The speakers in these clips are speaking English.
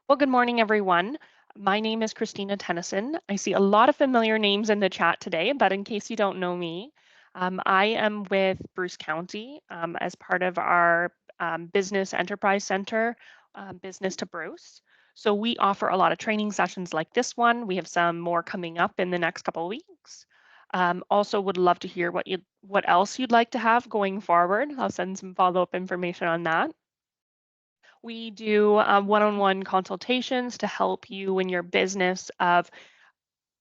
Well, good morning, everyone. My name is Christina Tennyson. I see a lot of familiar names in the chat today, but in case you don't know me, I am with Bruce County as part of our Business Enterprise Center, Business to Bruce. So we offer a lot of training sessions like this one. We have some more coming up in the next couple of weeks. Also, would love to hear what else you'd like to have going forward. I'll send some follow-up information on that. We do one-on-one consultations to help you in your business of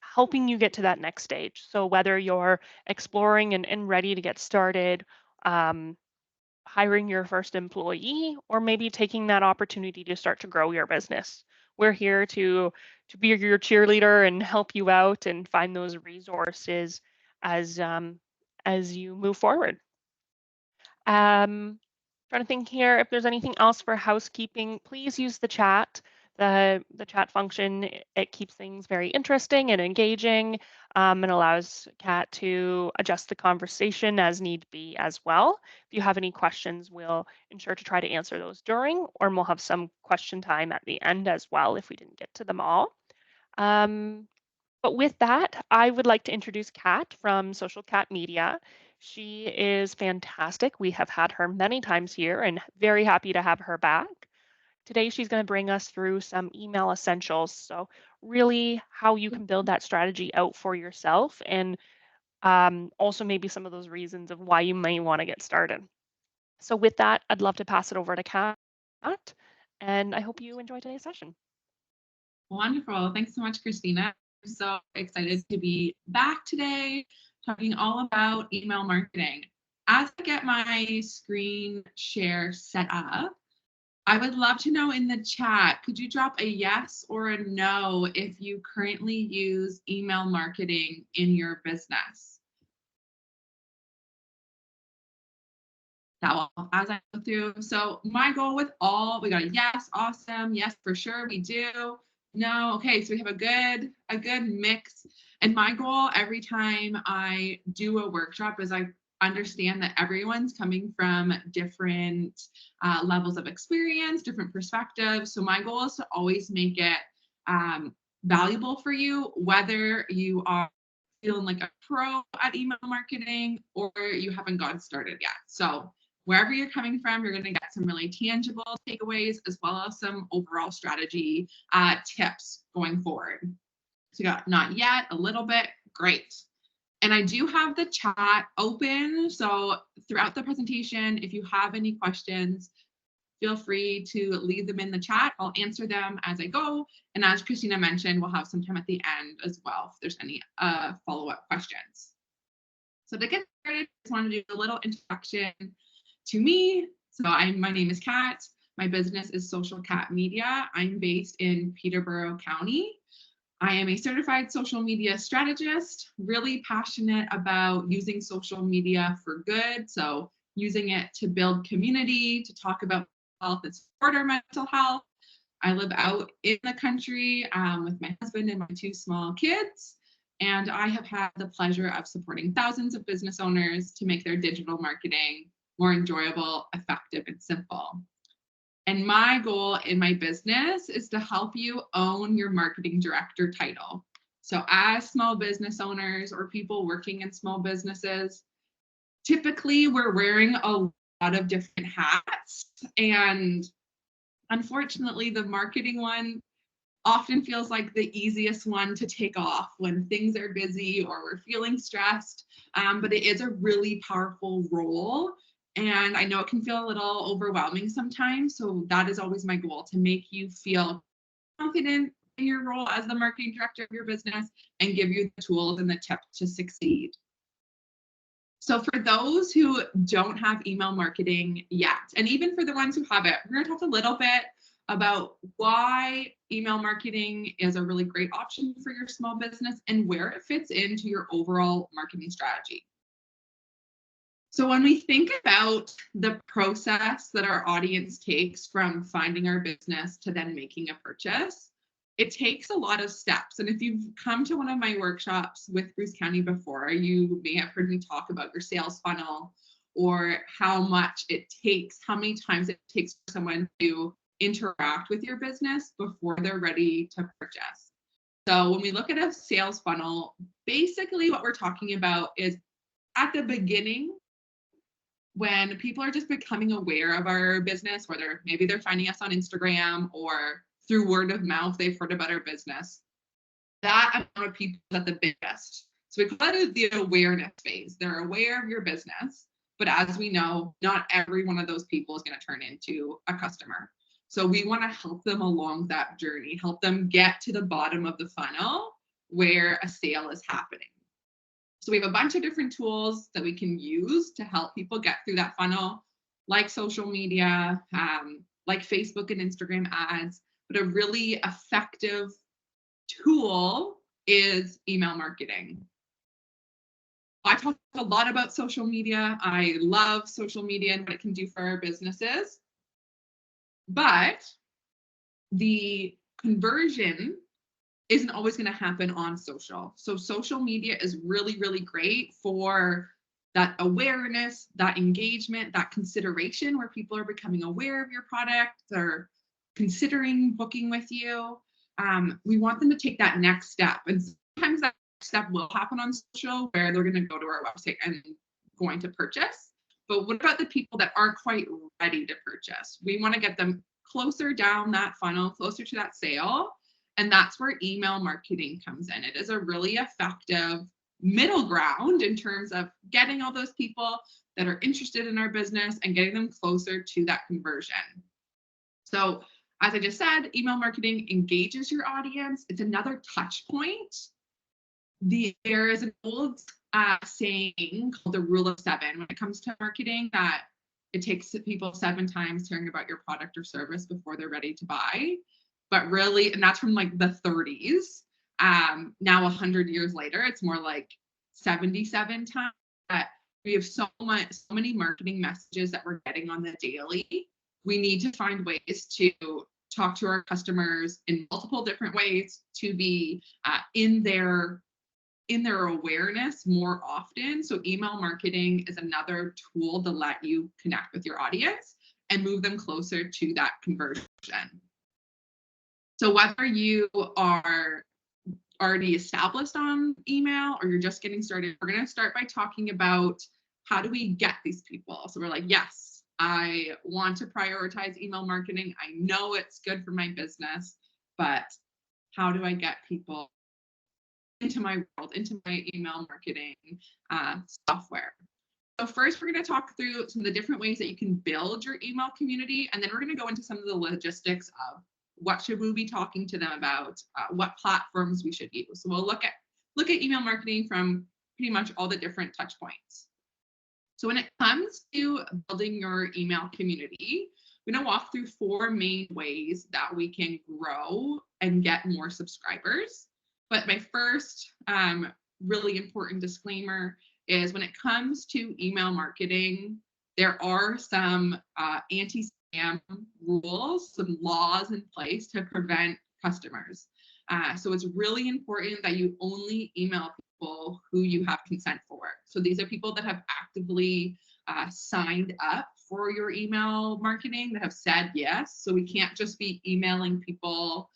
helping you get to that next stage. So whether you're exploring and ready to get started, um, hiring your first employee, or maybe taking that opportunity to start to grow your business. We're here to be your cheerleader and help you out and find those resources as as you move forward. Trying to think here if there's anything else for housekeeping. Please use the chat. The chat function, it keeps things very interesting and engaging, and allows Kat to adjust the conversation as need be as well. If you have any questions, we'll ensure to try to answer those during, or we'll have some question time at the end as well if we didn't get to them all. Um, but with that, I would like to introduce Kat from Social Cat Media. She is fantastic. We have had her many times here and very happy to have her back. Today, she's going to bring us through some email essentials. So, really, how you can build that strategy out for yourself, and also maybe some of those reasons of why you may want to get started. So, with that, I'd love to pass it over to Kat, and I hope you enjoy today's session. Wonderful. Thanks so much, Christina. I'm so excited to be back today talking all about email marketing. As I get my screen share set up, I would love to know in the chat, could you drop a yes or a no if you currently use email marketing in your business? That will, as I go through. So my goal with all, we got a yes, awesome, yes, for sure, we do. No, okay, so we have a good mix. And my goal every time I do a workshop is I understand that everyone's coming from different levels of experience, different perspectives. So my goal is to always make it valuable for you, whether you are feeling like a pro at email marketing or you haven't gotten started yet. So wherever you're coming from, you're going to get some really tangible takeaways as well as some overall strategy tips going forward. So you got not yet, a little bit, great. And I do have the chat open. So throughout the presentation, if you have any questions, feel free to leave them in the chat. I'll answer them as I go. And as Christina mentioned, we'll have some time at the end as well if there's any follow-up questions. So to get started, I just want to do a little introduction to me. So my name is Kat. My business is Social Cat Media. I'm based in Peterborough County. I am a certified social media strategist, really passionate about using social media for good. So using it to build community, to talk about health and support our mental health. I live out in the country with my husband and my two small kids. And I have had the pleasure of supporting thousands of business owners to make their digital marketing more enjoyable, effective, and simple. And my goal in my business is to help you own your marketing director title. So as small business owners or people working in small businesses, typically we're wearing a lot of different hats. And unfortunately, the marketing one often feels like the easiest one to take off when things are busy or we're feeling stressed. But it is a really powerful role. And I know it can feel a little overwhelming sometimes. So that is always my goal, to make you feel confident in your role as the marketing director of your business and give you the tools and the tips to succeed. So for those who don't have email marketing yet, and even for the ones who have it, we're going to talk a little bit about why email marketing is a really great option for your small business and where it fits into your overall marketing strategy. So when we think about the process that our audience takes from finding our business to then making a purchase, it takes a lot of steps. And if you've come to one of my workshops with Bruce County before, you may have heard me talk about your sales funnel or how much it takes, how many times it takes for someone to interact with your business before they're ready to purchase. So when we look at a sales funnel, basically what we're talking about is at the beginning, when people are just becoming aware of our business, whether maybe they're finding us on Instagram or through word of mouth, they've heard about our business, that amount of people is at the biggest. So we call it the awareness phase. They're aware of your business, but as we know, not every one of those people is going to turn into a customer. So we want to help them along that journey, help them get to the bottom of the funnel where a sale is happening. So we have a bunch of different tools that we can use to help people get through that funnel, like social media, like Facebook and Instagram ads, but a really effective tool is email marketing. I talk a lot about social media. I love social media and what it can do for our businesses, but the conversion isn't always going to happen on social. So social media is really, really great for that awareness, that engagement, that consideration where people are becoming aware of your product or considering booking with you. We want them to take that next step. And sometimes that step will happen on social where they're going to go to our website and going to purchase. But what about the people that aren't quite ready to purchase? We want to get them closer down that funnel, closer to that sale. And that's where email marketing comes in. It is a really effective middle ground in terms of getting all those people that are interested in our business and getting them closer to that conversion. So as I just said, email marketing engages your audience. It's another touch point. There is an old saying called the rule of 7 when it comes to marketing, that it takes people 7 times hearing about your product or service before they're ready to buy. But really, and that's from like the 30s. Now 100 years later, it's more like 77 times. That we have so many marketing messages that we're getting on the daily. We need to find ways to talk to our customers in multiple different ways, to be in their awareness more often. So email marketing is another tool to let you connect with your audience and move them closer to that conversion. So whether you are already established on email or you're just getting started, we're going to start by talking about how do we get these people. So we're like, yes, I want to prioritize email marketing. I know it's good for my business, but how do I get people into my world, into my email marketing software? So first, we're going to talk through some of the different ways that you can build your email community, and then we're going to go into some of the logistics of what should we be talking to them about, what platforms we should use. So we'll look at email marketing from pretty much all the different touch points. So when it comes to building your email community, we're going to walk through 4 main ways that we can grow and get more subscribers. But my first really important disclaimer is when it comes to email marketing, there are some anti-spam rules, some laws in place to prevent customers. So it's really important that you only email people who you have consent for. So these are people that have actively signed up for your email marketing, that have said yes. So we can't just be emailing people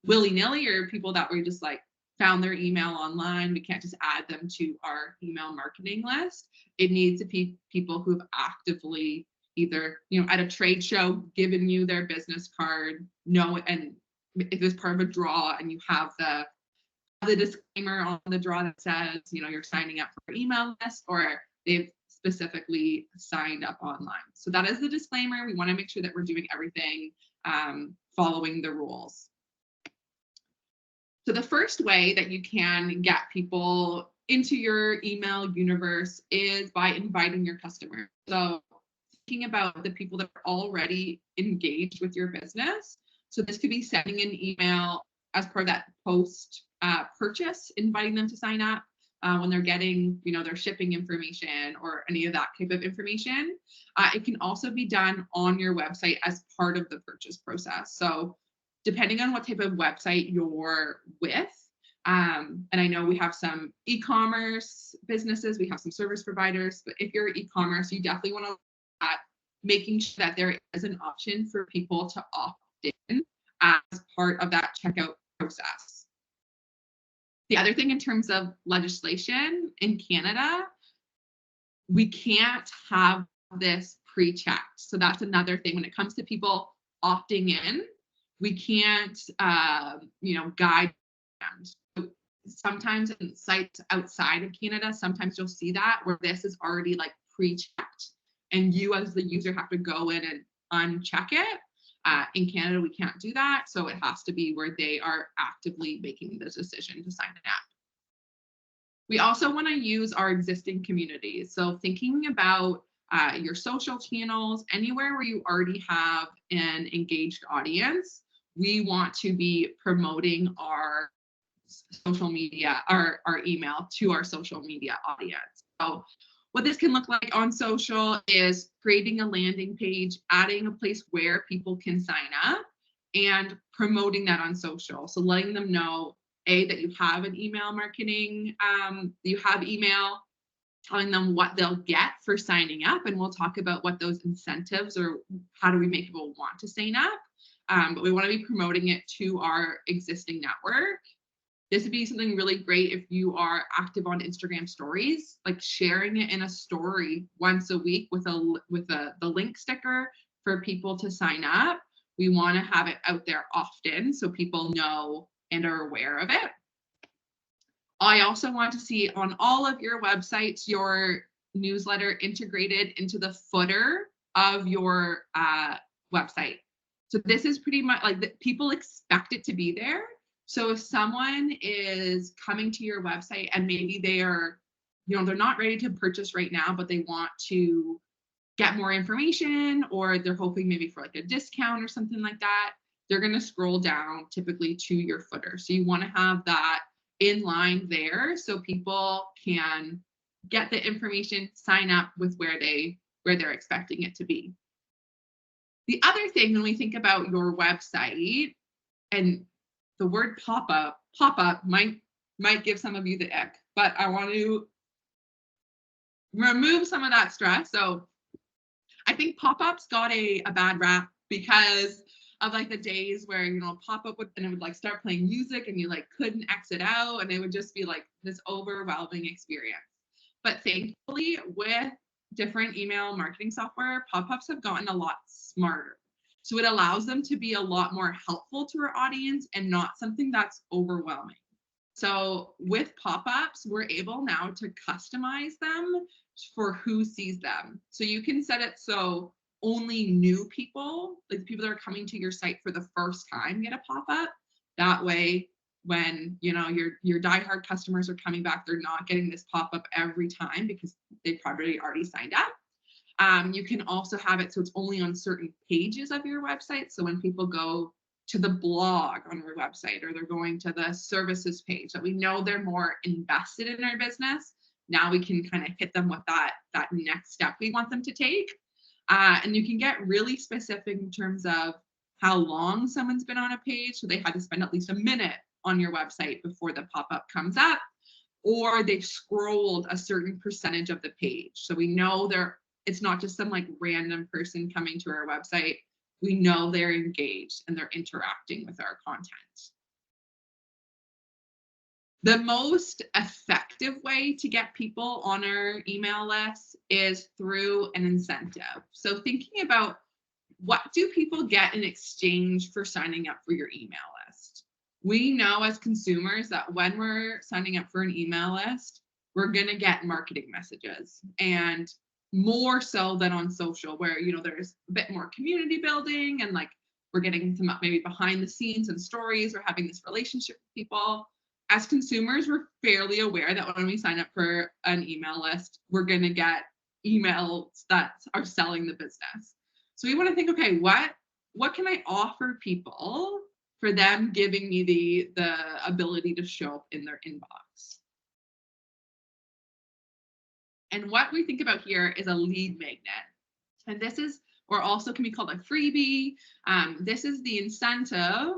willy-nilly, or people that we just like found their email online. We can't just add them to our email marketing list. It needs to be people who have actively either, at a trade show, given you their business card, and if it's part of a draw and you have the disclaimer on the draw that says, you're signing up for an email list, or they've specifically signed up online. So that is the disclaimer. We want to make sure that we're doing everything following the rules. So the first way that you can get people into your email universe is by inviting your customers. So thinking about the people that are already engaged with your business. So this could be sending an email as part of that post purchase, inviting them to sign up when they're getting, their shipping information or any of that type of information. It can also be done on your website as part of the purchase process. So depending on what type of website you're with, and I know we have some e-commerce businesses, we have some service providers, but if you're e-commerce, you definitely want to look at making sure that there is an option for people to opt in as part of that checkout process. The other thing in terms of legislation in Canada, we can't have this pre-checked. So that's another thing when it comes to people opting in, we can't, guide them. So sometimes in sites outside of Canada, sometimes you'll see that where this is already like pre-checked and you as the user have to go in and uncheck it. In Canada, we can't do that. So it has to be where they are actively making the decision to sign up. We also want to use our existing communities. So thinking about your social channels, anywhere where you already have an engaged audience, we want to be promoting our social media, our email to our social media audience. So what this can look like on social is creating a landing page, adding a place where people can sign up, and promoting that on social. So letting them know, that you have an email marketing, you have email, telling them what they'll get for signing up. And we'll talk about what those incentives or how do we make people want to sign up. But we want to be promoting it to our existing network. This would be something really great if you are active on Instagram stories, like sharing it in a story once a week with the link sticker for people to sign up. We want to have it out there often so people know and are aware of it. I also want to see on all of your websites, your newsletter integrated into the footer of your website. So this is pretty much like people expect it to be there. So if someone is coming to your website and maybe they are, they're not ready to purchase right now, but they want to get more information, or they're hoping maybe for like a discount or something like that, they're going to scroll down typically to your footer. So you want to have that in line there so people can get the information, sign up with where they're expecting it to be. The other thing when we think about your website, and the word pop-up might give some of you the ick, but I want to remove some of that stress. So I think pop-ups got a bad rap because of like the days where pop-up would, and it would like start playing music and you like couldn't exit out, and it would just be like this overwhelming experience. But thankfully, with different email marketing software, pop-ups have gotten a lot smarter. So it allows them to be a lot more helpful to our audience and not something that's overwhelming. So with pop-ups, we're able now to customize them for who sees them. So you can set it so only new people, like the people that are coming to your site for the first time, get a pop-up. That way, when your diehard customers are coming back, they're not getting this pop-up every time because they probably already signed up. You can also have it so it's only on certain pages of your website. So when people go to the blog on your website, or they're going to the services page, that we know they're more invested in our business, now we can kind of hit them with that next step we want them to take. And you can get really specific in terms of how long someone's been on a page. So they had to spend at least a minute on your website before the pop-up comes up, or they've scrolled a certain percentage of the page. So we know it's not just some like random person coming to our website. We know they're engaged and they're interacting with our content. The most effective way to get people on our email list is through an incentive. So thinking about what do people get in exchange for signing up for your email list? We know as consumers that when we're signing up for an email list, we're going to get marketing messages, and more so than on social, where there's a bit more community building and like we're getting some maybe behind the scenes and stories, or having this relationship with people. As consumers, we're fairly aware that when we sign up for an email list, we're going to get emails that are selling the business. So we want to think, okay, what can I offer people for them giving me the ability to show up in their inbox? And what we think about here is a lead magnet. And this is, or also can be called a freebie. This is the incentive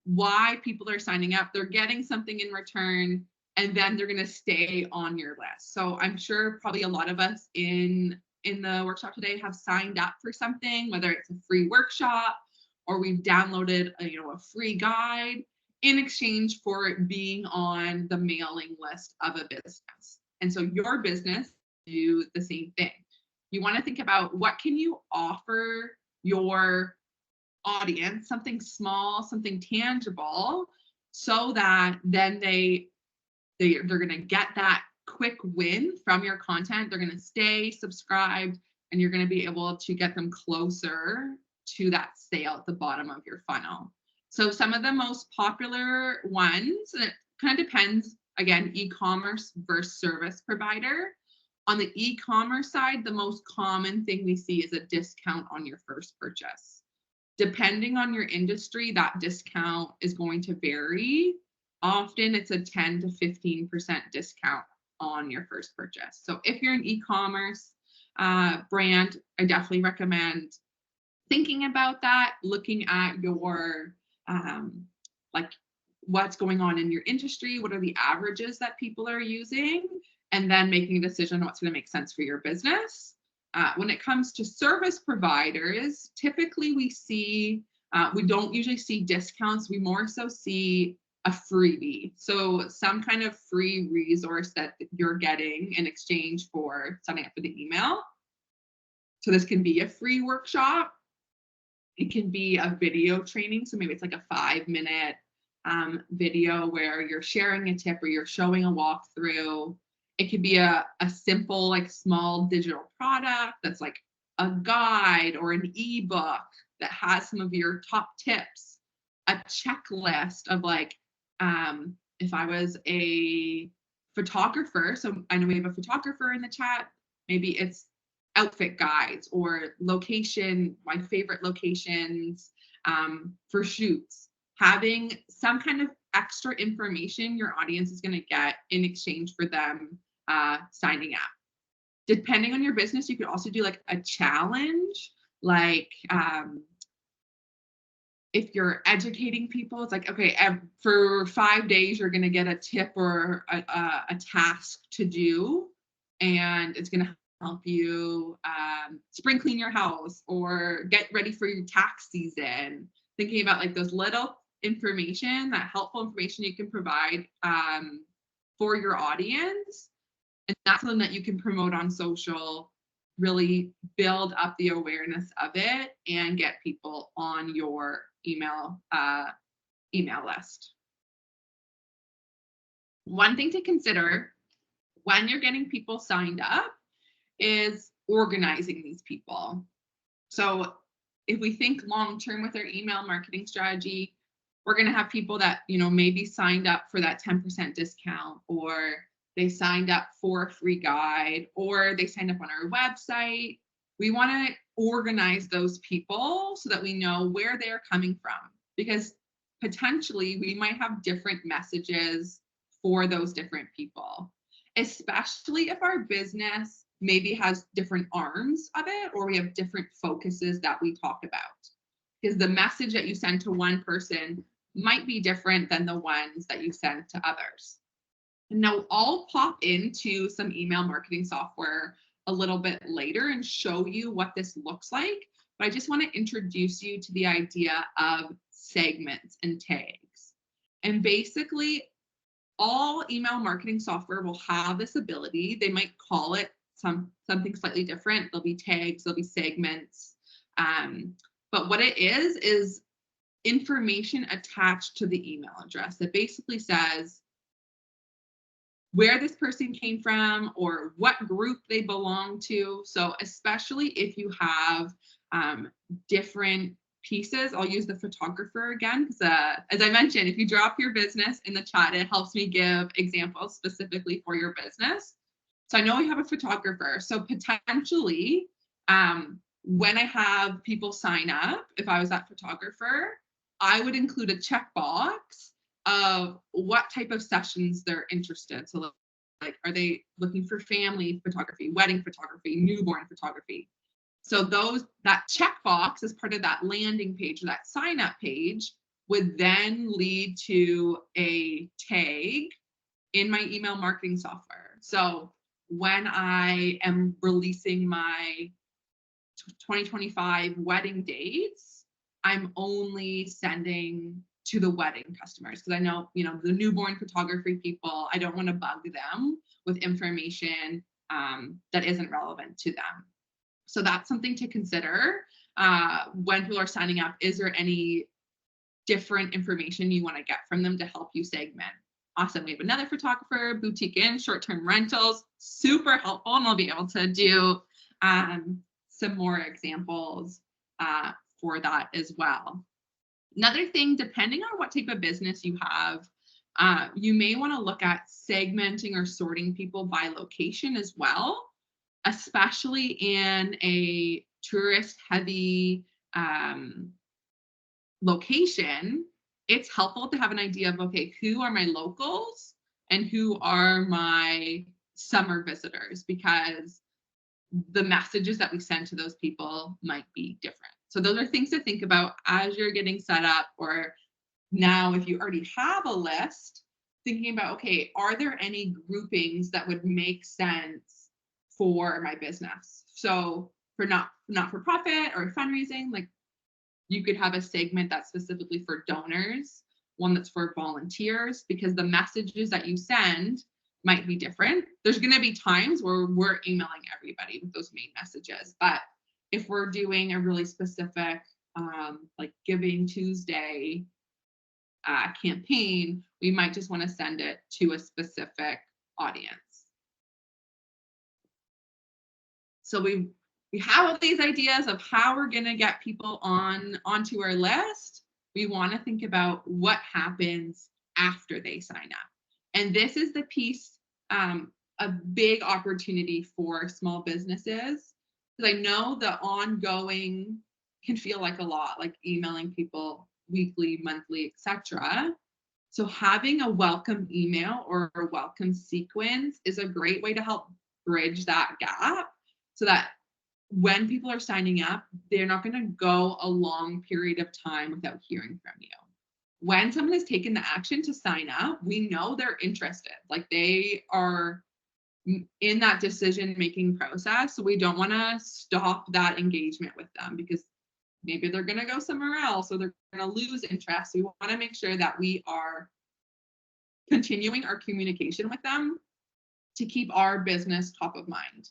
why people are signing up. They're getting something in return, and then they're going to stay on your list. So I'm sure probably a lot of us in in the workshop today have signed up for something, whether it's a free workshop or we've downloaded a free guide in exchange for being on the mailing list of a business. And so your business do the same thing. You want to think about what can you offer your audience, something small, something tangible, so that then they're going to get that quick win from your content. They're going to stay subscribed, and you're going to be able to get them closer to that sale at the bottom of your funnel. So some of the most popular ones, and it kind of depends, again, e-commerce versus service provider. On the e-commerce side, the most common thing we see is a discount on your first purchase. Depending on your industry, that discount is going to vary. Often it's a 10 to 15% discount on your first purchase. So if you're an e-commerce brand, I definitely recommend thinking about that, looking at your like what's going on in your industry, what are the averages that people are using, and then making a decision on what's going to make sense for your business. When it comes to service providers, typically we don't usually see discounts. We more so see a freebie. So some kind of free resource that you're getting in exchange for signing up for the email. So this can be a free workshop. It can be a video training. So maybe it's like a 5-minute video where you're sharing a tip or you're showing a walkthrough. It could be a simple, like small digital product that's like a guide or an ebook that has some of your top tips, a checklist of like, if I was a photographer, so I know we have a photographer in the chat, maybe it's outfit guides or my favorite locations for shoots. Having some kind of extra information your audience is going to get in exchange for them signing up. Depending on your business, you could also do like a challenge, like if you're educating people, it's like, okay, for 5 days, you're going to get a tip or a task to do, and it's going to help you spring clean your house or get ready for your tax season. Thinking about like those little information, that helpful information you can provide for your audience. And that's something that you can promote on social, really build up the awareness of it and get people on your email list. One thing to consider when you're getting people signed up is organizing these people. So if we think long-term with our email marketing strategy, we're going to have people that, maybe signed up for that 10% discount, or they signed up for a free guide, or they signed up on our website. We want to organize those people so that we know where they're coming from, because potentially we might have different messages for those different people, especially if our business maybe has different arms of it, or we have different focuses that we talk about, because the message that you send to one person might be different than the ones that you send to others. And now I'll pop into some email marketing software a little bit later and show you what this looks like. But I just want to introduce you to the idea of segments and tags. And basically, all email marketing software will have this ability. They might call it something slightly different. There'll be tags, there'll be segments. But what it is information attached to the email address that basically says where this person came from or what group they belong to. So especially if you have different pieces, I'll use the photographer again, because as I mentioned, if you drop your business in the chat, it helps me give examples specifically for your business. So I know we have a photographer. So potentially, when I have people sign up, if I was that photographer, I would include a checkbox of what type of sessions they're interested. So like, are they looking for family photography, wedding photography, newborn photography? So that checkbox as part of that landing page or that sign up page would then lead to a tag in my email marketing software. So when I am releasing my 2025 wedding dates, I'm only sending to the wedding customers because I know, the newborn photography people, I don't want to bug them with information that isn't relevant to them. So that's something to consider when people are signing up. Is there any different information you want to get from them to help you segment? Awesome. We have another photographer, boutique in, short-term rentals, super helpful. And we'll be able to do some more examples for that as well. Another thing, depending on what type of business you have, you may want to look at segmenting or sorting people by location as well, especially in a tourist heavy location. It's helpful to have an idea of, okay, who are my locals and who are my summer visitors, because the messages that we send to those people might be different. So those are things to think about as you're getting set up, or now if you already have a list, thinking about, okay, are there any groupings that would make sense for my business? So for not for profit or fundraising, like you could have a segment that's specifically for donors, one that's for volunteers, because the messages that you send might be different. There's going to be times where we're emailing everybody with those main messages, but if we're doing a really specific like Giving Tuesday campaign, we might just want to send it to a specific audience. So we have all these ideas of how we're going to get people onto our list. We want to think about what happens after they sign up. And this is the piece, a big opportunity for small businesses, because I know the ongoing can feel like a lot, like emailing people weekly, monthly, etc. So having a welcome email or a welcome sequence is a great way to help bridge that gap, so that when people are signing up, they're not going to go a long period of time without hearing from you. When someone has taken the action to sign up, we know they're interested, like they are in that decision-making process. So we don't want to stop that engagement with them, because maybe they're going to go somewhere else or they're going to lose interest. We want to make sure that we are continuing our communication with them to keep our business top of mind.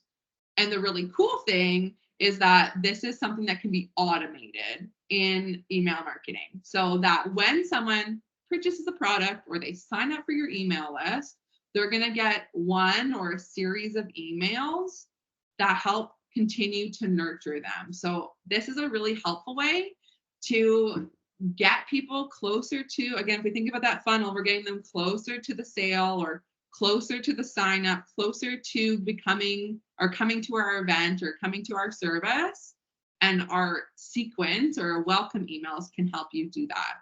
And the really cool thing is that this is something that can be automated in email marketing, so that when someone purchases a product or they sign up for your email list, they're going to get one or a series of emails that help continue to nurture them. So this is a really helpful way to get people closer to, again, if we think about that funnel, we're getting them closer to the sale or closer to the sign up, closer to becoming or coming to our event or coming to our service. And our sequence or welcome emails can help you do that.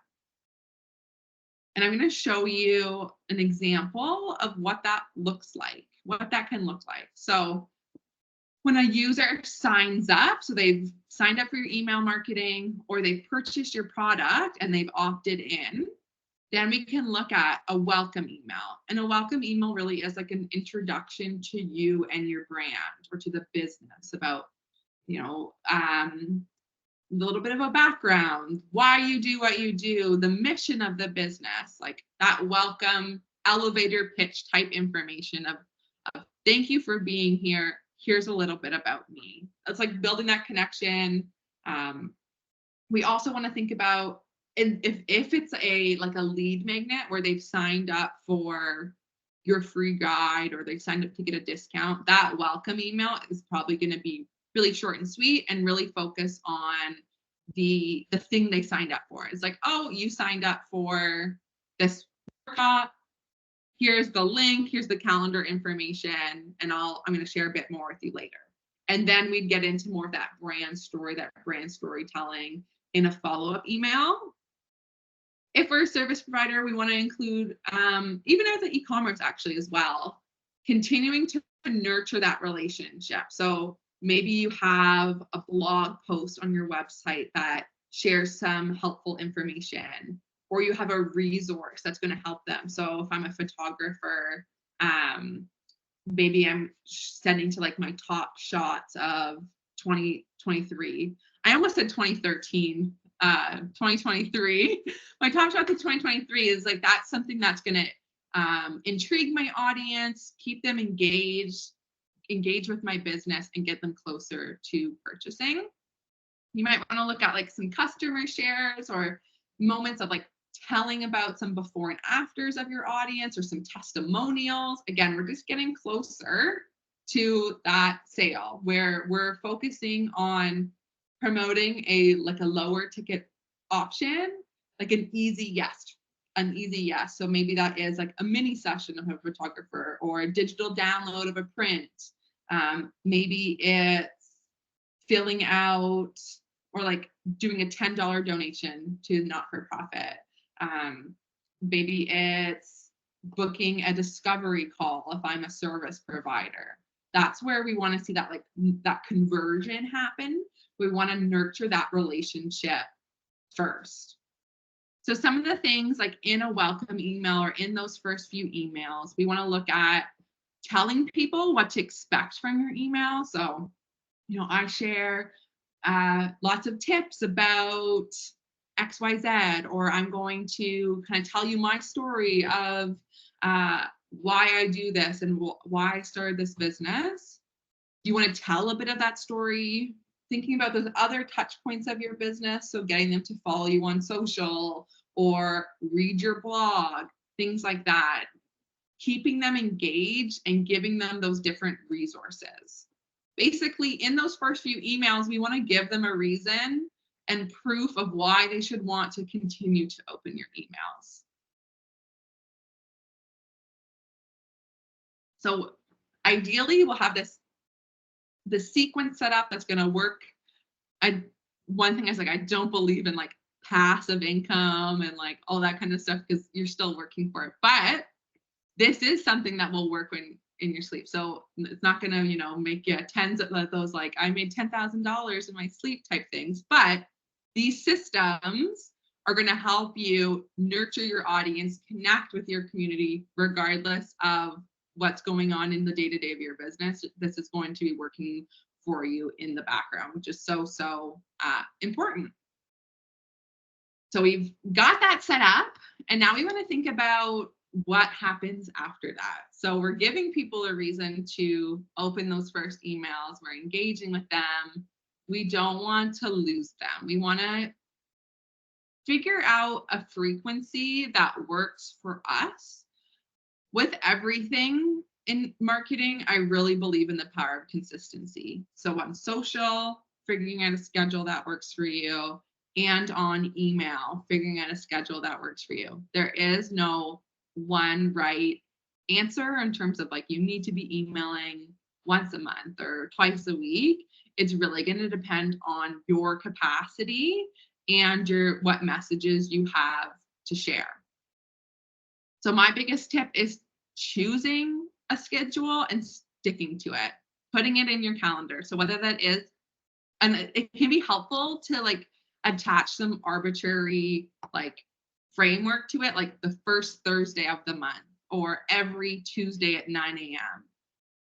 And I'm going to show you an example of what that looks like, what that can look like. So when a user signs up, so they've signed up for your email marketing or they've purchased your product and they've opted in, then we can look at a welcome email. And a welcome email really is like an introduction to you and your brand or to the business, about, a little bit of a background, why you do what you do, the mission of the business, like that welcome elevator pitch type information of thank you for being here. Here's a little bit about me. It's like building that connection. We also want to think about, if it's a lead magnet where they've signed up for your free guide or they've signed up to get a discount, that welcome email is probably going to be really short and sweet and really focus on the thing they signed up for. It's like, oh, you signed up for this workshop. Here's the link, here's the calendar information, and I'm going to share a bit more with you later. And then we'd get into more of that brand story, that brand storytelling in a follow-up email. If we're a service provider, we want to include, even as an e-commerce actually as well, continuing to nurture that relationship. So maybe you have a blog post on your website that shares some helpful information, or you have a resource that's going to help them. So if I'm a photographer, maybe I'm sending to like my top shots of 2023. I almost said 2013, 2023. My top shots of 2023 is like, that's something that's going to intrigue my audience, keep them engage with my business, and get them closer to purchasing. You might want to look at like some customer shares or moments of like telling about some before and afters of your audience, or some testimonials. Again, we're just getting closer to that sale where we're focusing on promoting a lower ticket option, like an easy yes. So maybe that is like a mini session of a photographer, or a digital download of a print. Maybe it's filling out, or like doing a $10 donation to not-for-profit. Maybe it's booking a discovery call if I'm a service provider. That's where we want to see that that conversion happen. We want to nurture that relationship first. So some of the things, like in a welcome email or in those first few emails, we want to look at telling people what to expect from your email. So, I share lots of tips about XYZ, or I'm going to kind of tell you my story of why I do this and why I started this business. You want to tell a bit of that story, thinking about those other touch points of your business. So getting them to follow you on social or read your blog, things like that. Keeping them engaged and giving them those different resources. Basically, in those first few emails, we want to give them a reason and proof of why they should want to continue to open your emails. So ideally, we'll have the sequence set up that's going to work. One thing is, like, I don't believe in like passive income and like all that kind of stuff, because you're still working for it. But this is something that will work when in your sleep. So it's not going to, make you tens of those, like, I made $10,000 in my sleep type things. But these systems are going to help you nurture your audience, connect with your community, regardless of what's going on in the day-to-day of your business. This is going to be working for you in the background, which is so important. So we've got that set up, and now we want to think about what happens after that. So we're giving people a reason to open those first emails. We're engaging with them. We don't want to lose them. We want to figure out a frequency that works for us. With everything in marketing, I really believe in the power of consistency. So on social, figuring out a schedule that works for you, and on email, figuring out a schedule that works for you. There is no one right answer in terms of like, you need to be emailing once a month or twice a week. It's really going to depend on your capacity and what messages you have to share. So my biggest tip is choosing a schedule and sticking to it, putting it in your calendar. So whether that is, and it can be helpful to like attach some arbitrary like framework to it, like the first Thursday of the month or every Tuesday at 9 a.m.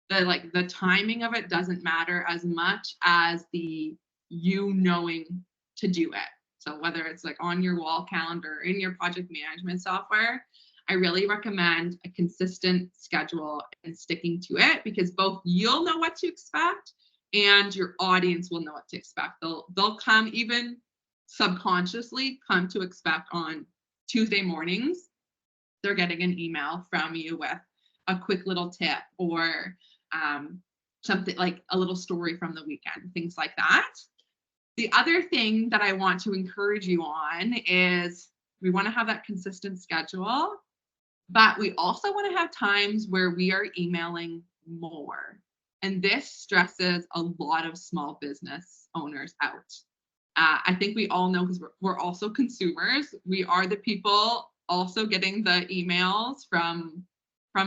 The timing of it doesn't matter as much as the you knowing to do it. So whether it's like on your wall calendar, in your project management software, I really recommend a consistent schedule and sticking to it, because both you'll know what to expect and your audience will know what to expect. They'll come, even subconsciously come to expect on Tuesday mornings, they're getting an email from you with a quick little tip or something like a little story from the weekend, things like that. The other thing that I want to encourage you on is we want to have that consistent schedule, but we also want to have times where we are emailing more. And this stresses a lot of small business owners out. I think we all know, because we're also consumers. We are the people also getting the emails from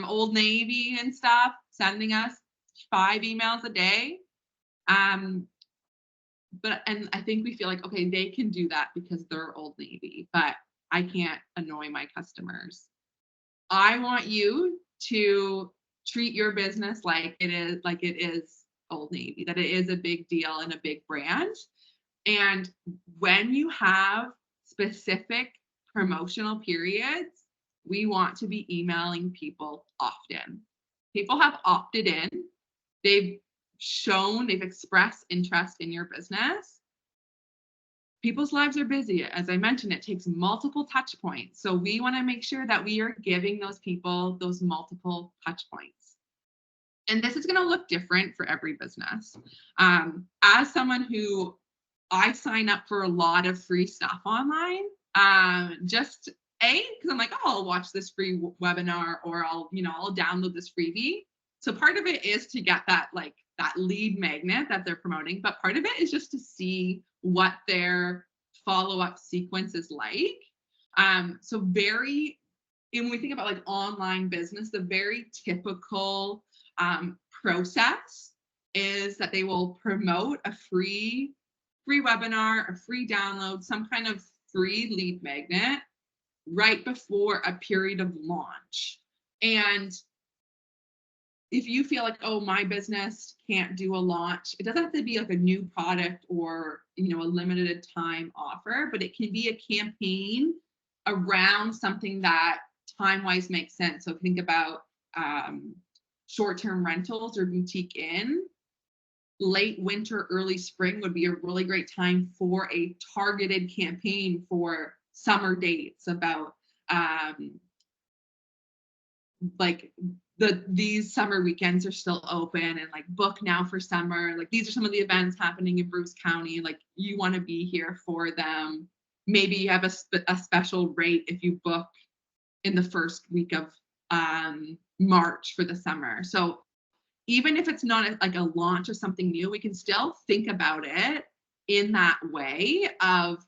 Old Navy and stuff, sending us 5 emails a day. And I think we feel like, okay, they can do that because they're Old Navy, but I can't annoy my customers. I want you to treat your business like it is Old Navy, that it is a big deal and a big brand. And when you have specific promotional periods, we want to be emailing people often. People have opted in, they've they've expressed interest in your business. People's lives are busy. As I mentioned, it takes multiple touch points. So we want to make sure that we are giving those people those multiple touch points. And this is going to look different for every business. As someone who I sign up for a lot of free stuff online, just because I'm like, oh, I'll watch this free webinar, or I'll download this freebie. So part of it is to get that lead magnet that they're promoting, but part of it is just to see what their follow-up sequence is like. So when we think about like online business, the very typical process is that they will promote a free webinar, a free download, some kind of free lead magnet right before a period of launch. And if you feel like, oh, my business can't do a launch, it doesn't have to be like a new product or a limited time offer, but it can be a campaign around something that time-wise makes sense. So think about short-term rentals or boutique inn. Late winter, early spring would be a really great time for a targeted campaign for summer dates about these summer weekends are still open, and like book now for summer. Like these are some of the events happening in Bruce County. Like you want to be here for them. Maybe you have a special rate if you book in the first week of March for the summer. So even if it's not like a launch of something new, we can still think about it in that way of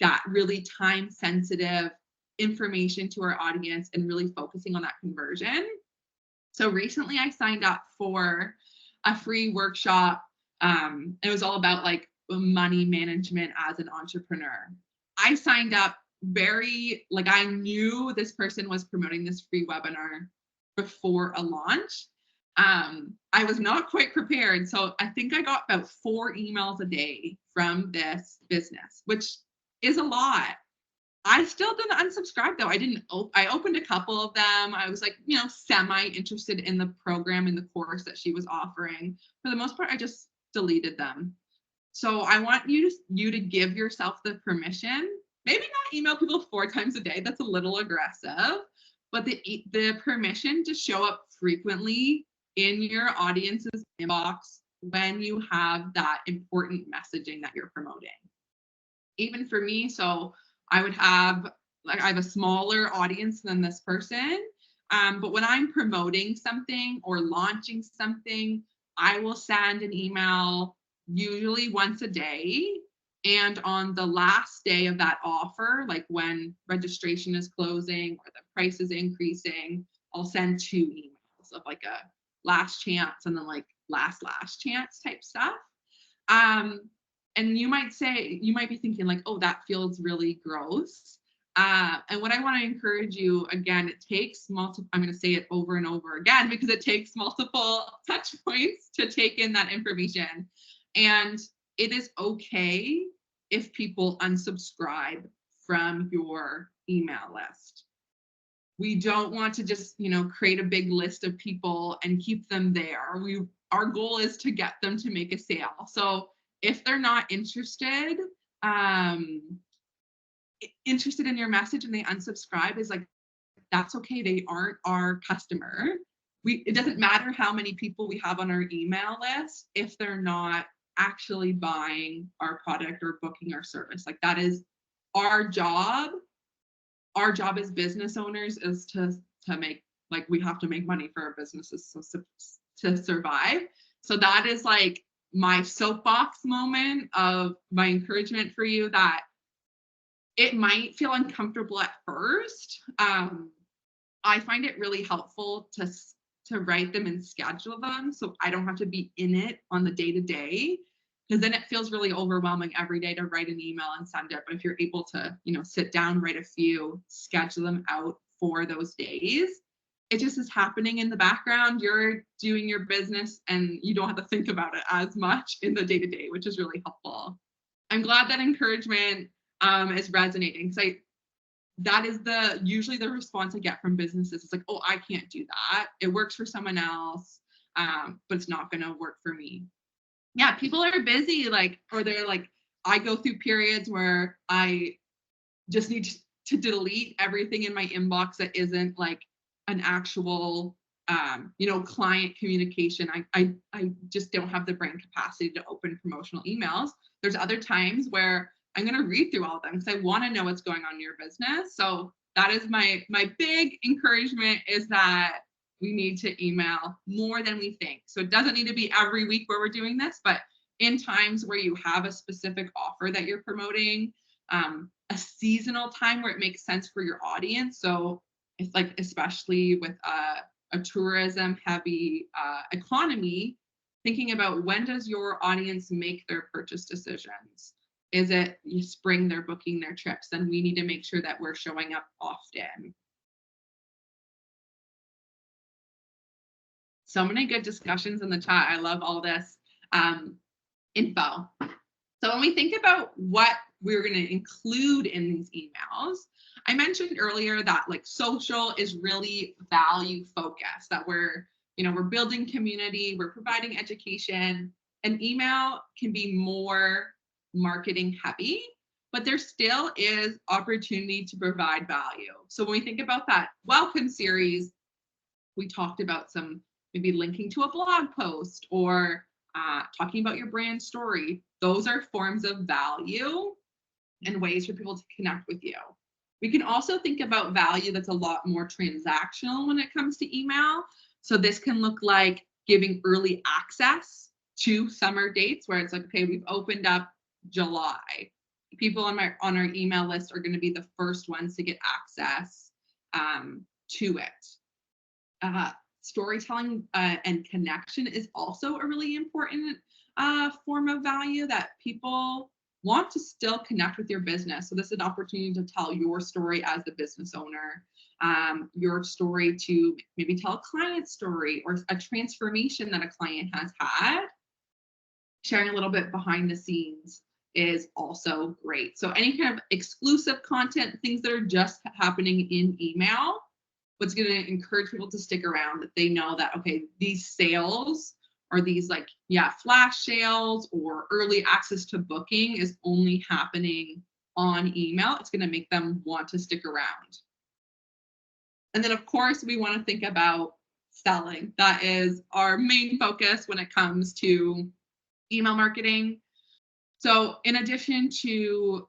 that really time sensitive information to our audience and really focusing on that conversion. So recently I signed up for a free workshop. It was all about like money management as an entrepreneur. I signed up I knew this person was promoting this free webinar before a launch. I was not quite prepared. So I think I got about 4 emails a day from this business, which is a lot. I still didn't unsubscribe though. I opened a couple of them. I was like, semi interested in the program and the course that she was offering. For the most part, I just deleted them. So I want you to give yourself the permission, maybe not email people 4 times a day. That's a little aggressive, but the permission to show up frequently in your audience's inbox when you have that important messaging that you're promoting. Even for me, so I have a smaller audience than this person, but when I'm promoting something or launching something, I will send an email usually once a day. And on the last day of that offer, like when registration is closing or the price is increasing, I'll send 2 emails of like a last chance and then like last chance type stuff. And you might be thinking like, oh, that feels really gross. And what I want to encourage you, again, it takes I'm going to say it over and over again because it takes multiple touch points to take in that information. And it is okay if people unsubscribe from your email list. We don't want to just, create a big list of people and keep them there. Our goal is to get them to make a sale. So if they're not interested in your message and they unsubscribe, is like, that's okay. They aren't our customer. It doesn't matter how many people we have on our email list if they're not actually buying our product or booking our service. Like that is our job. Our job as business owners is to make, like, we have to make money for our businesses to survive. So that is like my soapbox moment of my encouragement for you, that it might feel uncomfortable at first. I find it really helpful to write them and schedule them so I don't have to be in it on the day-to-day, because then it feels really overwhelming every day to write an email and send it. But if you're able to, sit down, write a few, schedule them out for those days, it just is happening in the background. You're doing your business and you don't have to think about it as much in the day-to-day, which is really helpful. I'm glad that encouragement is resonating, because that is usually the response I get from businesses. It's like, oh, I can't do that. It works for someone else, but it's not going to work for me. Yeah, people are busy, like, or they're like, I go through periods where I just need to delete everything in my inbox that isn't like an actual client communication. I just don't have the brain capacity to open promotional emails. There's other times where I'm going to read through all of them because I want to know what's going on in your business. So that is my big encouragement, is that we need to email more than we think. So it doesn't need to be every week where we're doing this, but in times where you have a specific offer that you're promoting, a seasonal time where it makes sense for your audience. So it's like, especially with a tourism heavy economy, thinking about, when does your audience make their purchase decisions? Is it spring they're booking their trips? Then we need to make sure that we're showing up often. So many good discussions in the chat. I love all this info. So when we think about what we're going to include in these emails, I mentioned earlier that like social is really value focused, that we're building community, we're providing education, and email can be more marketing heavy, but there still is opportunity to provide value. So when we think about that welcome series, we talked about some maybe linking to a blog post or talking about your brand story. Those are forms of value and ways for people to connect with you. We can also think about value that's a lot more transactional when it comes to email. So this can look like giving early access to summer dates, where it's like, okay, we've opened up July. People on our email list are going to be the first ones to get access to it. Storytelling and connection is also a really important form of value, that people want to still connect with your business. So this is an opportunity to tell your story as the business owner, your story to maybe tell a client story or a transformation that a client has had. Sharing a little bit behind the scenes is also great. So any kind of exclusive content, things that are just happening in email, what's going to encourage people to stick around, that they know that, okay, these sales or these flash sales or early access to booking is only happening on email. It's going to make them want to stick around. And then of course we want to think about selling. That is our main focus when it comes to email marketing. So in addition to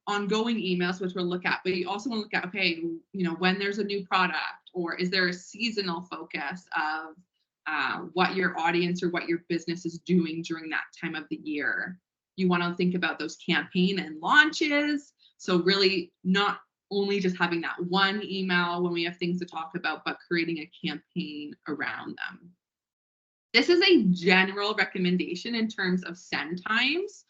ongoing emails, which we'll look at, but you also want to look at, okay, when there's a new product, or is there a seasonal focus of what your audience or what your business is doing during that time of the year. You want to think about those campaign and launches. So really not only just having that one email when we have things to talk about, but creating a campaign around them. This is a general recommendation in terms of send times.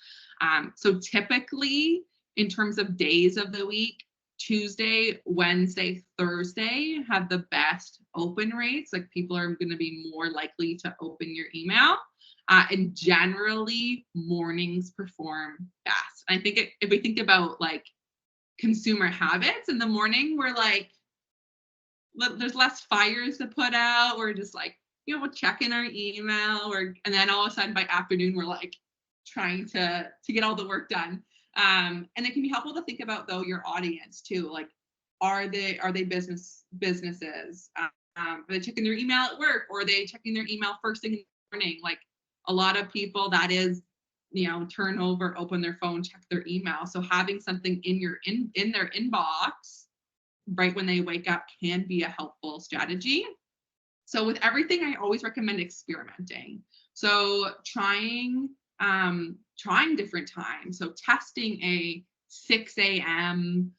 So typically, in terms of days of the week, Tuesday, Wednesday, Thursday have the best open rates. Like, people are going to be more likely to open your email. And generally, mornings perform best. I think if we think about like consumer habits in the morning, we're like, there's less fires to put out. We're just like, we'll check in our email, and then all of a sudden by afternoon, we're like trying to get all the work done. And it can be helpful to think about, though, your audience too. Like, are they businesses? Are they checking their email at work, or are they checking their email first thing in the morning? Like, a lot of people, that is, turn over, open their phone, check their email. So having something in their inbox right when they wake up can be a helpful strategy. So with everything, I always recommend experimenting. So trying different times. So testing a 6 a.m.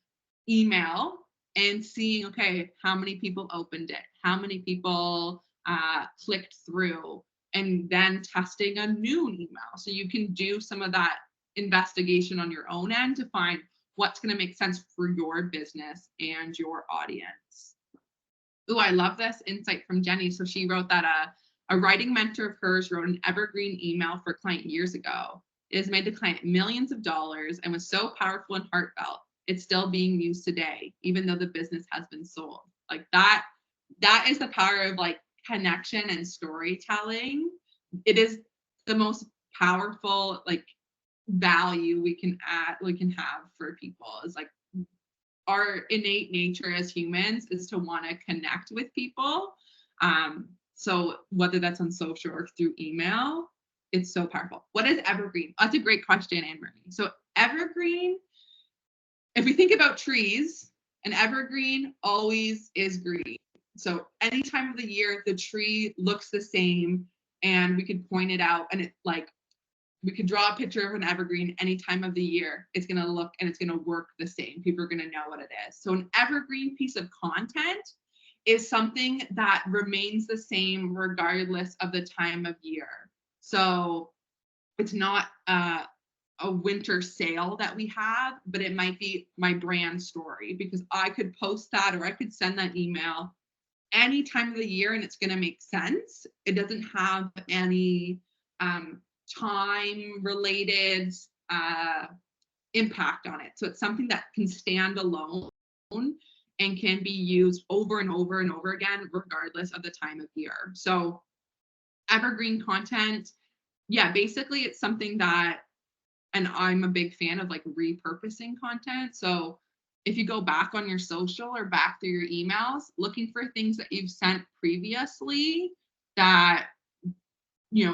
email and seeing, okay, how many people opened it? How many people clicked through? And then testing a noon email. So you can do some of that investigation on your own end to find what's going to make sense for your business and your audience. Ooh, I love this insight from Jenny. So she wrote that a writing mentor of hers wrote an evergreen email for a client years ago. It has made the client millions of dollars and was so powerful and heartfelt. It's still being used today, even though the business has been sold. Like that is the power of like connection and storytelling. It is the most powerful like value we can have for people, is like our innate nature as humans is to want to connect with people. So whether that's on social or through email, it's so powerful. What is evergreen? That's a great question, Anne Marie. So evergreen, if we think about trees, an evergreen always is green. So any time of the year, the tree looks the same, and we could point it out, and it like we could draw a picture of an evergreen any time of the year. It's going to look and it's going to work the same. People are going to know what it is. So an evergreen piece of content is something that remains the same regardless of the time of year. So it's not a winter sale that we have, but it might be my brand story, because I could post that or I could send that email any time of the year and it's going to make sense. It doesn't have any time related impact on it. So it's something that can stand alone and can be used over and over and over again, regardless of the time of year. So evergreen content, yeah, basically it's something that, and I'm a big fan of like repurposing content. So if you go back on your social or back through your emails, looking for things that you've sent previously that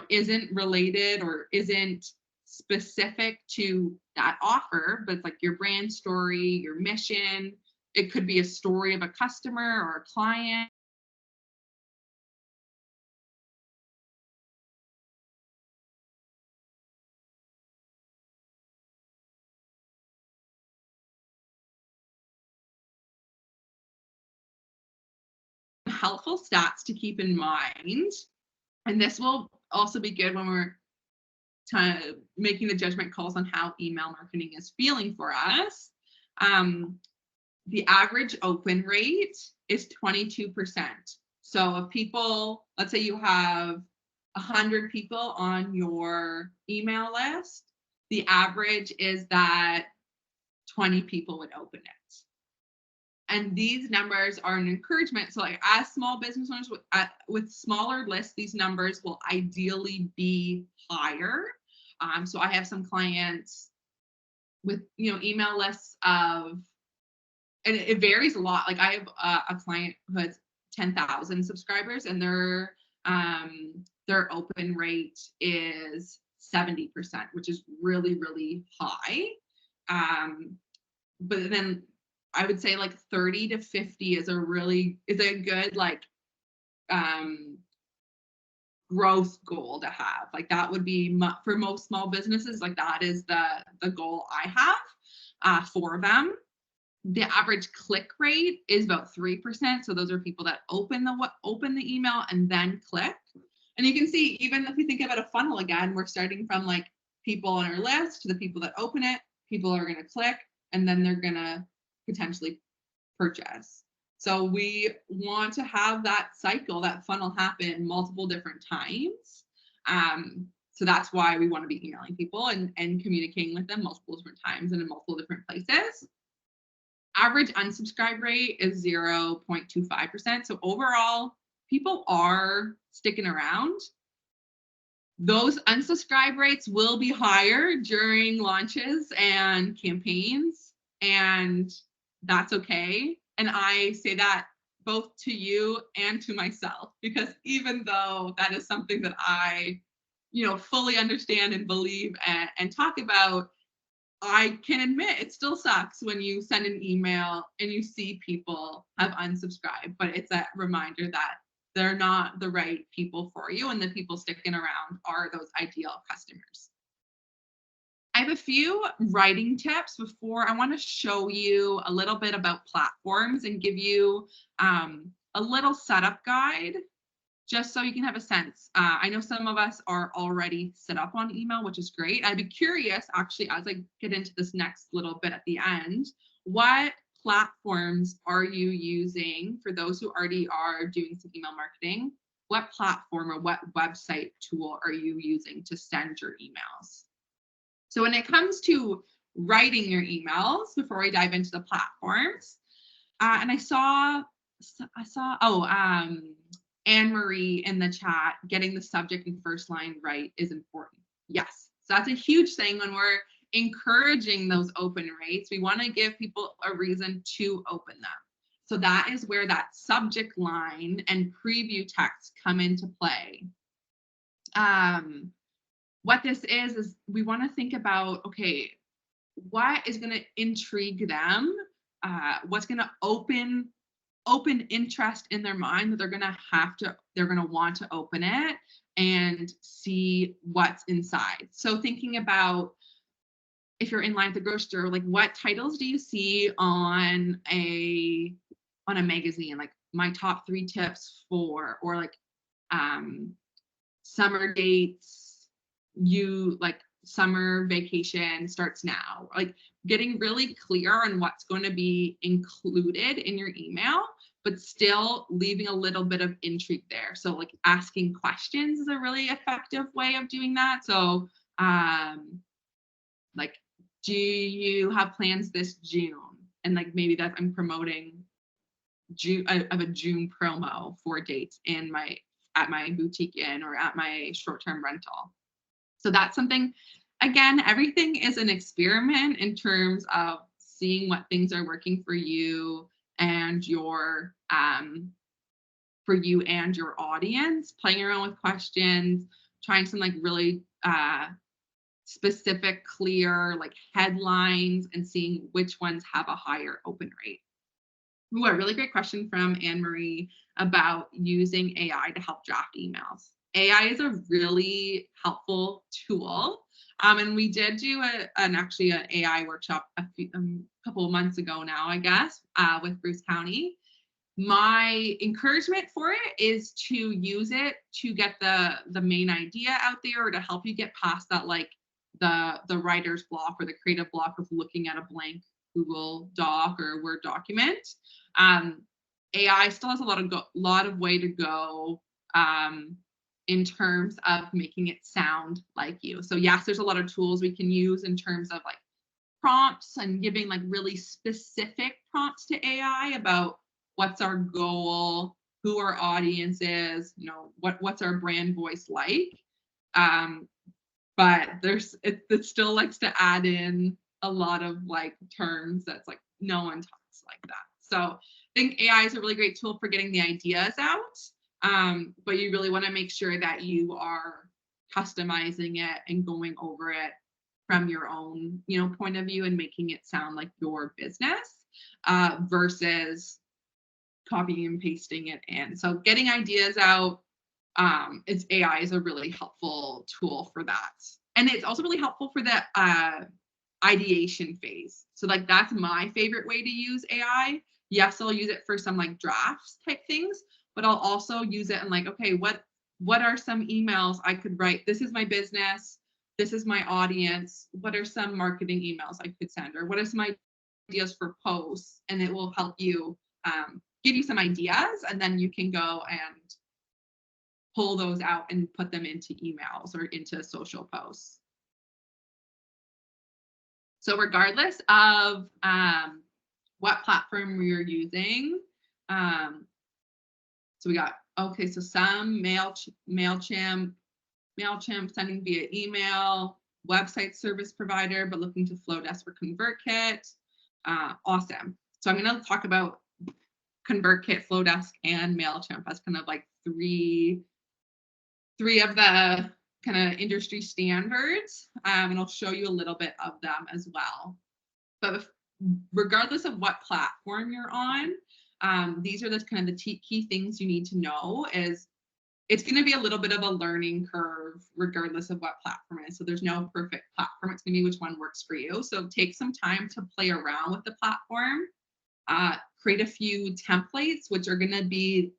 isn't related or isn't specific to that offer, but it's like your brand story, your mission. It could be a story of a customer or a client. Helpful stats to keep in mind, and this will also be good when we're making the judgment calls on how email marketing is feeling for us. The average open rate is 22%. So if people, let's say you have 100 people on your email list, the average is that 20 people would open it. And these numbers are an encouragement. So like as small business owners with smaller lists, these numbers will ideally be higher. So I have some clients with email lists of, and it varies a lot. Like I have a client who has 10,000 subscribers, and their open rate is 70%, which is really, really high. But then I would say like 30 to 50 is a good like growth goal to have. Like that would be for most small businesses, like that is the goal I have for them. The average click rate is about 3%. So those are people that open the email and then click. And you can see, even if we think about a funnel again, we're starting from like people on our list to the people that open it. People are going to click, and then they're going to potentially purchase. So we want to have that cycle, that funnel happen multiple different times. So that's why we want to be emailing people and communicating with them multiple different times and in multiple different places. Average unsubscribe rate is 0.25%. So overall, people are sticking around. Those unsubscribe rates will be higher during launches and campaigns, and that's okay. And I say that both to you and to myself, because even though that is something that I, fully understand and believe and talk about, I can admit it still sucks when you send an email and you see people have unsubscribed, but it's that reminder that they're not the right people for you, and the people sticking around are those ideal customers. I have a few writing tips before. I want to show you a little bit about platforms and give you a little setup guide, just so you can have a sense. I know some of us are already set up on email, which is great. I'd be curious, actually, as I get into this next little bit at the end, what platforms are you using for those who already are doing some email marketing? What platform or what website tool are you using to send your emails? So when it comes to writing your emails, before we dive into the platforms, and I saw Anne Marie in the chat, getting the subject and first line right is important. Yes, so that's a huge thing when we're encouraging those open rates. We want to give people a reason to open them. So that is where that subject line and preview text come into play. What this is we want to think about, okay, what is going to intrigue them? What's going to open interest in their mind that they're going to want to open it and see what's inside. So thinking about, if you're in line at the grocery store, like what titles do you see on a magazine, like my top 3 tips for, or like summer dates, summer vacation starts now. Like getting really clear on what's going to be included in your email, but still leaving a little bit of intrigue there. So like asking questions is a really effective way of doing that. So like, do you have plans this June? And like maybe that I'm promoting June, I have a June promo for dates at my boutique inn or at my short-term rental. So that's something, again, everything is an experiment in terms of seeing what things are working for you and your audience, playing around with questions, trying some like really specific, clear like headlines and seeing which ones have a higher open rate. Ooh, a really great question from Anne Marie about using AI to help draft emails. AI is a really helpful tool. And we did do an AI workshop a couple of months ago now, I guess, with Bruce County. My encouragement for it is to use it to get the main idea out there, or to help you get past that, like the writer's block or the creative block of looking at a blank Google Doc or Word document. AI still has a lot of way to go in terms of making it sound like you. So yes, there's a lot of tools we can use in terms of like prompts and giving like really specific prompts to AI about what's our goal, who our audience is, what's our brand voice like. But it still likes to add in a lot of like terms that's like no one talks like that. So I think AI is a really great tool for getting the ideas out. But you really want to make sure that you are customizing it and going over it from your own, point of view and making it sound like your business versus copying and pasting it in. So getting ideas out, AI is a really helpful tool for that. And it's also really helpful for the ideation phase. So like that's my favorite way to use AI. Yes, I'll use it for some like drafts type things, but I'll also use it and like, okay, what are some emails I could write? This is my business. This is my audience. What are some marketing emails I could send? Or what are some ideas for posts? And it will help you give you some ideas, and then you can go and pull those out and put them into emails or into social posts. So regardless of what platform you're using, so we got, okay, so some MailChimp sending via email, website service provider, but looking to Flowdesk or ConvertKit. Awesome. So I'm going to talk about ConvertKit, Flowdesk, and MailChimp as kind of like three of the kind of industry standards, and I'll show you a little bit of them as well. But regardless of what platform you're on, these are the kind of the key things you need to know. Is it's going to be a little bit of a learning curve regardless of what platform it is. So there's no perfect platform. It's going to be which one works for you. So take some time to play around with the platform. Create a few templates, which are going to be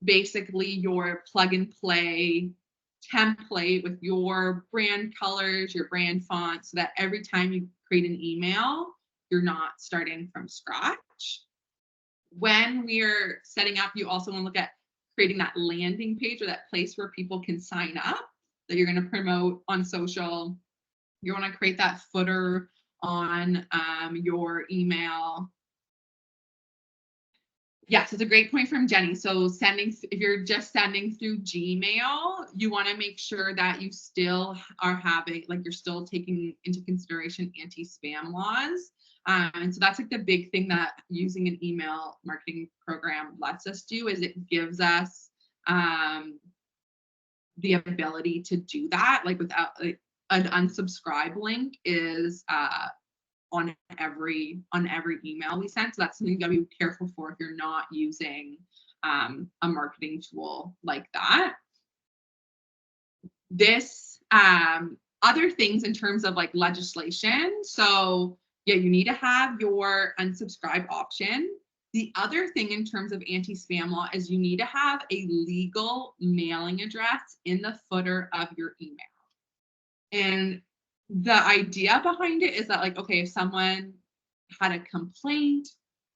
basically your plug and play template with your brand colors, your brand font, so that every time you create an email, you're not starting from scratch. When we're setting up, you also want to look at creating that landing page or that place where people can sign up that you're going to promote on social. You want to create that footer on your email. Yes, it's a great point from Jenny. So if you're just sending through Gmail, you want to make sure that you still are having, like, you're still taking into consideration anti-spam laws. And so that's like the big thing that using an email marketing program lets us do, is it gives us the ability to do that, like without, like, an unsubscribe link is on every email we send. So that's something you gotta be careful for if you're not using a marketing tool like that. This other things in terms of like legislation. So yeah, you need to have your unsubscribe option. The other thing in terms of anti-spam law is you need to have a legal mailing address in the footer of your email. And the idea behind it is that, like, okay, if someone had a complaint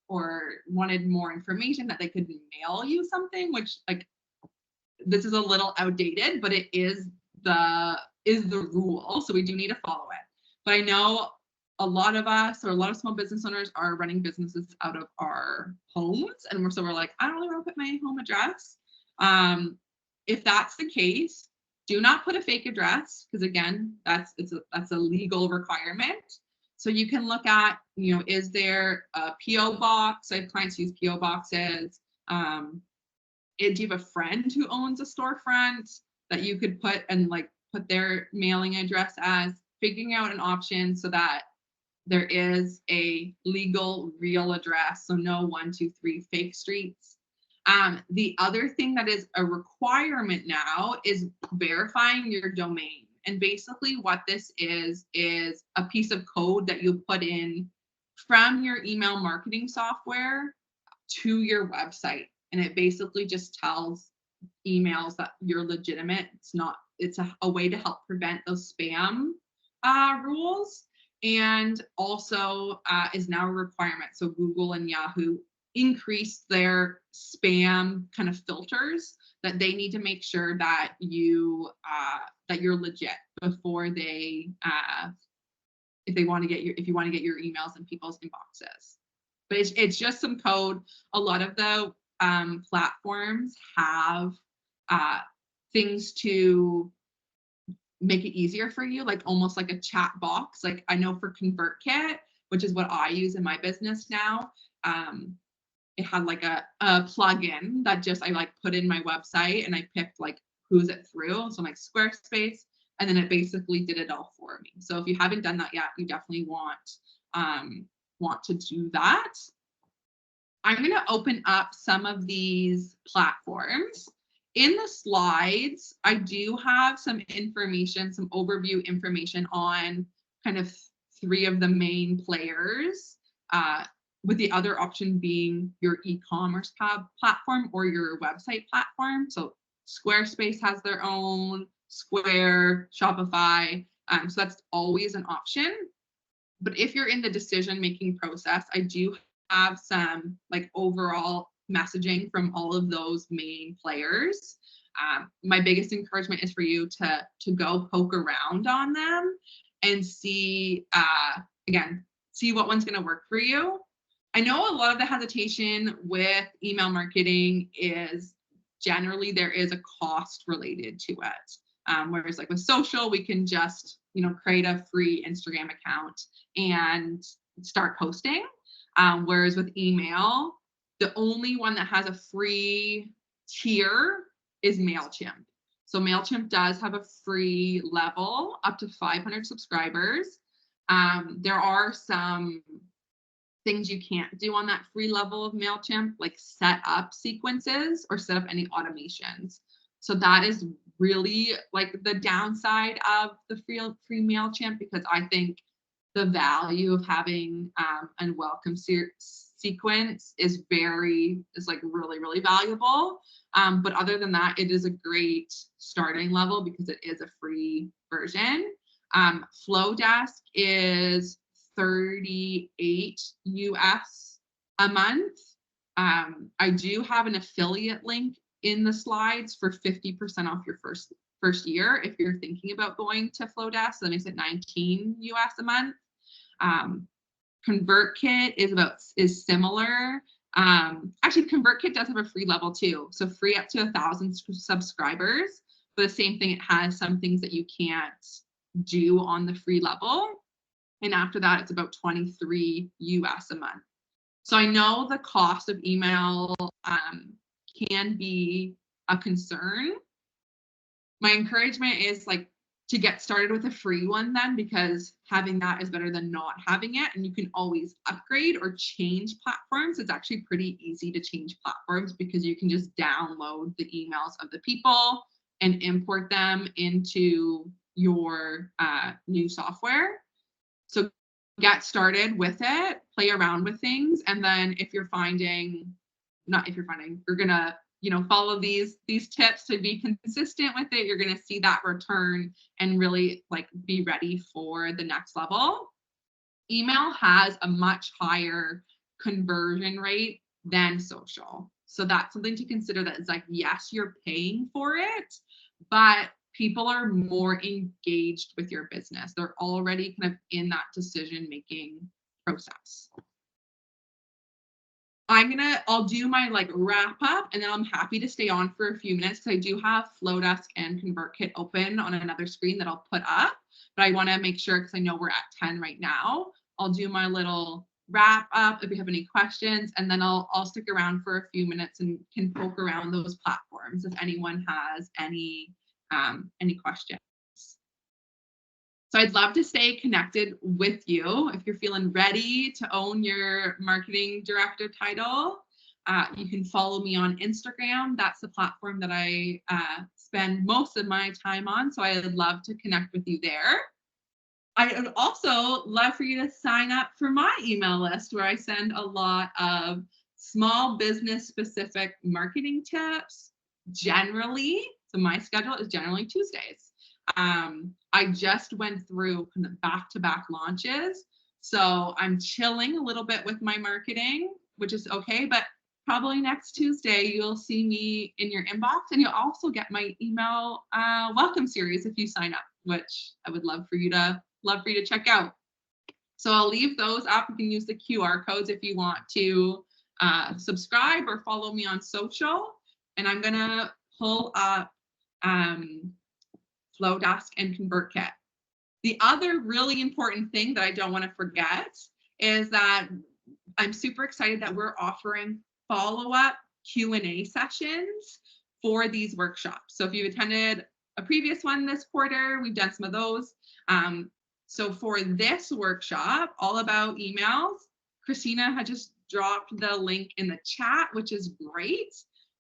or wanted more information, that they could mail you something, which, like, this is a little outdated, but it is the rule. So we do need to follow it. But I know a lot of us, or a lot of small business owners, are running businesses out of our homes, and we're like, I don't really want to put my home address. If that's the case, do not put a fake address, because again, that's a legal requirement. So you can look at, is there a PO box? I have clients who use PO boxes. Do you have a friend who owns a storefront that you could put their mailing address as? Figuring out an option so that there is a legal, real address, so no 123 fake streets. The other thing that is a requirement now is verifying your domain. And basically what this is a piece of code that you put in from your email marketing software to your website. And it basically just tells emails that you're legitimate. It's a way to help prevent those spam rules. And also is now a requirement. So Google and Yahoo increased their spam kind of filters, that they need to make sure that you're legit before they if you want to get your emails in people's inboxes. But it's just some code. A lot of the platforms have things to make it easier for you, like almost like a chat box. Like I know for ConvertKit, which is what I use in my business now, it had like a plugin that just I like put in my website, and I picked like who's it through. So I'm like Squarespace, and then it basically did it all for me. So if you haven't done that yet, you definitely want to do that. I'm going to open up some of these platforms. In the slides, I do have some information, some overview information on kind of 3 of the main players, with the other option being your e-commerce platform or your website platform. So Squarespace has their own, Square, Shopify. So that's always an option. But if you're in the decision-making process, I do have some like overall messaging from all of those main players. My biggest encouragement is for you to go poke around on them and see what one's going to work for you. I know a lot of the hesitation with email marketing is generally there is a cost related to it. Whereas like with social, we can just create a free Instagram account and start posting. Whereas with email, the only one that has a free tier is MailChimp. So MailChimp does have a free level up to 500 subscribers. There are some things you can't do on that free level of MailChimp, like set up sequences or set up any automations. So that is really like the downside of the free MailChimp, because I think the value of having a welcome sequence is like really, really valuable. But other than that, it is a great starting level because it is a free version. Flowdesk is $38 US a month. I do have an affiliate link in the slides for 50% off your first year if you're thinking about going to Flowdesk. So that makes it $19 US a month. ConvertKit is similar. Actually, ConvertKit does have a free level too. So free up to 1,000 subscribers. But the same thing, it has some things that you can't do on the free level. And after that, it's about $23 US a month. So I know the cost of email can be a concern. My encouragement is like to get started with a free one then, because having that is better than not having it. And you can always upgrade or change platforms. It's actually pretty easy to change platforms because you can just download the emails of the people and import them into your new software. So get started with it, play around with things. And then you're gonna, follow these tips to be consistent with it, you're gonna see that return and really like be ready for the next level. Email has a much higher conversion rate than social. So that's something to consider, that it's like, yes, you're paying for it, but people are more engaged with your business. They're already kind of in that decision-making process. I'll do my like wrap up, and then I'm happy to stay on for a few minutes because I do have Flowdesk and ConvertKit open on another screen that I'll put up, but I want to make sure, because I know we're at 10 right now. I'll do my little wrap up if you have any questions, and then I'll stick around for a few minutes and can poke around those platforms if anyone has any questions. So I'd love to stay connected with you. If you're feeling ready to own your marketing director title, you can follow me on Instagram. That's the platform that I spend most of my time on. So I would love to connect with you there. I would also love for you to sign up for my email list, where I send a lot of small business specific marketing tips generally. So my schedule is generally Tuesdays. I just went through kind of back-to-back launches. So I'm chilling a little bit with my marketing, which is okay, but probably next Tuesday, you'll see me in your inbox, and you'll also get my email welcome series if you sign up, which I would love for you to check out. So I'll leave those up. You can use the QR codes if you want to subscribe or follow me on social. And I'm gonna pull up Flowdesk and ConvertKit. The other really important thing that I don't want to forget is that I'm super excited that we're offering follow-up Q&A sessions for these workshops. So if you've attended a previous one this quarter, we've done some of those. So for this workshop, all about emails, Christina had just dropped the link in the chat, which is great.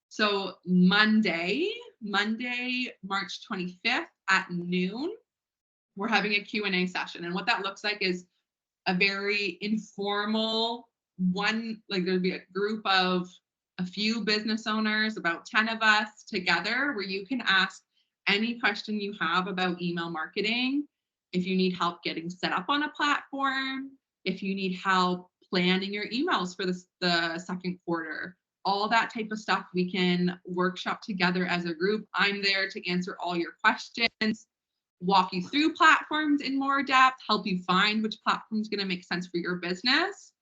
So Monday, March 25th at noon, we're having a Q&A session. And what that looks like is a very informal one, like there'd be a group of a few business owners, about 10 of us together, where you can ask any question you have about email marketing. If you need help getting set up on a platform, if you need help planning your emails for the second quarter, all that type of stuff, we can workshop together as a group. I'm there to answer all your questions, walk you through platforms in more depth, help you find which platform is going to make sense for your business.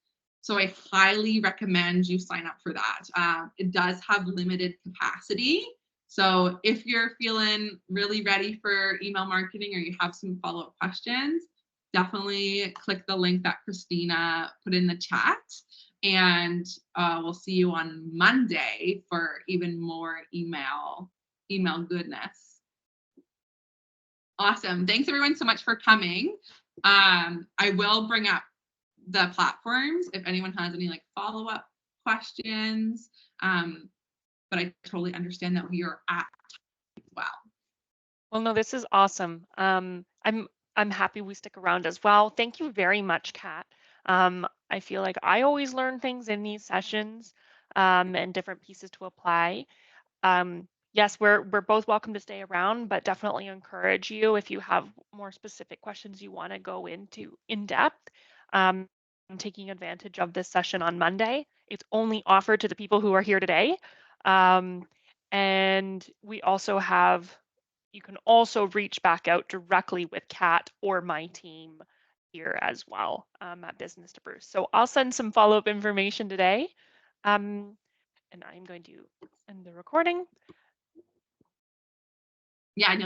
So I highly recommend you sign up for that. It does have limited capacity. So if you're feeling really ready for email marketing, or you have some follow-up questions, definitely click the link that Christina put in the chat. And we'll see you on Monday for even more email goodness. Awesome. Thanks everyone so much for coming. I will bring up the platforms if anyone has any like follow-up questions. But I totally understand that we are at time as well. Well, no, this is awesome. I'm happy we stick around as well. Thank you very much, Kat. I feel like I always learn things in these sessions and different pieces to apply. Yes, we're both welcome to stay around, but definitely encourage you if you have more specific questions you want to go into in depth. I'm taking advantage of this session on Monday. It's only offered to the people who are here today. And we also have, you can also reach back out directly with Kat or my team here as well at Business to Bruce. So I'll send some follow-up information today. And I'm going to end the recording. Yeah, I know.